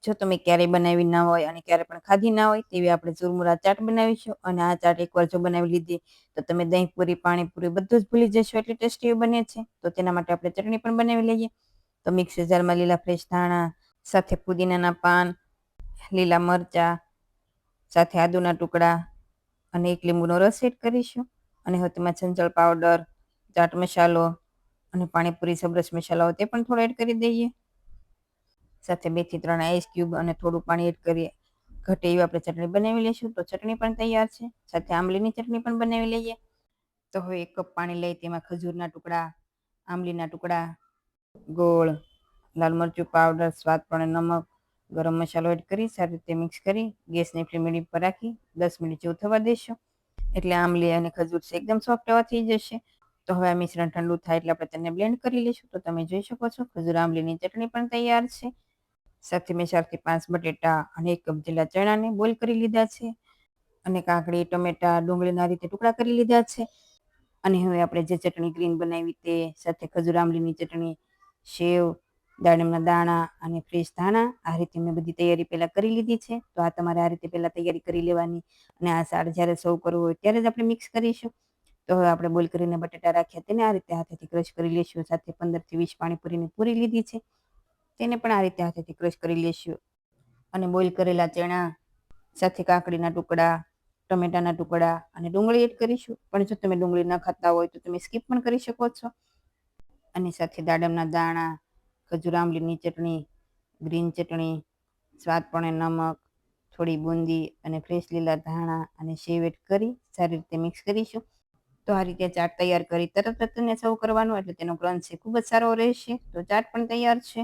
જો તમે ક્યારેય બનાવી ના હોય અને ક્યારે પણ ખાધી ના હોય તેવી આપણે ચુરમુરા ચાટ બનાવીશું. અને આ ચાટ એકવાર જો બનાવી લીધી તો તમે દહીં પૂરી, પાણીપુરી બધું જ ભૂલી જશો, એટલી ટેસ્ટી બને છે. તો તેના માટે આપણે ચટણી પણ બનાવી લઈએ. તો મિક્સર જારમાં લીલા ફ્રેશ ધાણા સાથે પુદીનાના પાન, લીલા મરચા સાથે આદુના ટુકડા અને એક લીંબુનો રસ એડ કરીશું. અને હવે તેમાં સંચળ પાવડર, ચાટ મસાલો અને પાણીપુરી સબ્રસ મસાલો તે પણ થોડો એડ કરી દઈએ. સાથે 2 થી 3 આઈસ ક્યુબ અને થોડું પાણી એડ કરીએ ઘટે એવી આપણે ચટણી બનાવી લઈશું. તો ચટણી પણ તૈયાર છે. સાથે આંબલીની ચટણી પણ બનાવી લઈએ. તો હવે 1 કપ પાણી લઈ તેમાં ખજૂરના ટુકડા, આંબલીના ટુકડા, ગોળ, લાલ મરચું પાવડર, સ્વાદ પ્રમાણે નમક, ગરમ મસાલો એડ કરી સારી રીતે મિક્સ કરી ગેસની ફ્લેમ મીડિયમ પર રાખી 10 મિનિટ જેવું થવા દેશું. એટલે આંબલી અને ખજૂર એકદમ સોફ્ટ એવા થઈ જશે. તો હવે આ મિશ્રણ ઠંડુ થાય એટલે આપણે તેને બ્લેન્ડ કરી લઈશું. તો તમે જોઈ શકો છો ખજૂર આંબલીની ચટણી પણ તૈયાર છે. સાથે મેં 4 થી 5 બટેટા અને 1 કપ જેટલા ચણાને બોઇલ કરી લીધા છે. અને કાકડી, ટમેટા, ડુંગળીના રીતે ટુકડા કરી લીધા છે. અને હવે આપણે જે ચટણી ગ્રીન બનાવી તે સાથે ખજૂર આંબલીની ચટણી, સેવ, દાડમના દાણા અને ફ્રેશ ધાણા આ રીતે મેં બધી તૈયારી પહેલાં કરી લીધી છે. તો આ તમારે આ રીતે પહેલાં તૈયારી કરી લેવાની. અને આ શાક જ્યારે સર્વ કરવું હોય ત્યારે જ આપણે મિક્સ કરીશું. તો હવે આપણે બોઇલ કરીને બટેટા રાખ્યા તેને આ રીતે હાથેથી ક્રશ કરી લઈશું. સાથે 15 થી 20 પાણીપુરીની પૂરી લીધી છે તેને પણ આ રીતે હાથેથી ક્રશ કરી લઈશું. અને બોઇલ કરેલા ચણા સાથે કાકડીના ટુકડા, ટમેટાના ટુકડા અને ડુંગળી એડ કરીશું. પણ જો તમે ડુંગળી ન ખાતા હોય તો તમે સ્કીપ પણ કરી શકો છો. અને સાથે દાડમના દાણા, ખજૂર આંબલીની ચટણી, ગ્રીન ચટણી, સ્વાદ પ્રમાણે નમક, થોડી બુંદી અને ફ્રેશ લીલા ધાણા અને સેવ એડ કરી સારી રીતે મિક્સ કરીશું. તો આ રીતે ચાટ તૈયાર કરી તરત જ તેને સર્વ કરવાનો એટલે તેનો ક્રંચ ખૂબ જ સારો રહેશે. તો ચાટ પણ તૈયાર છે.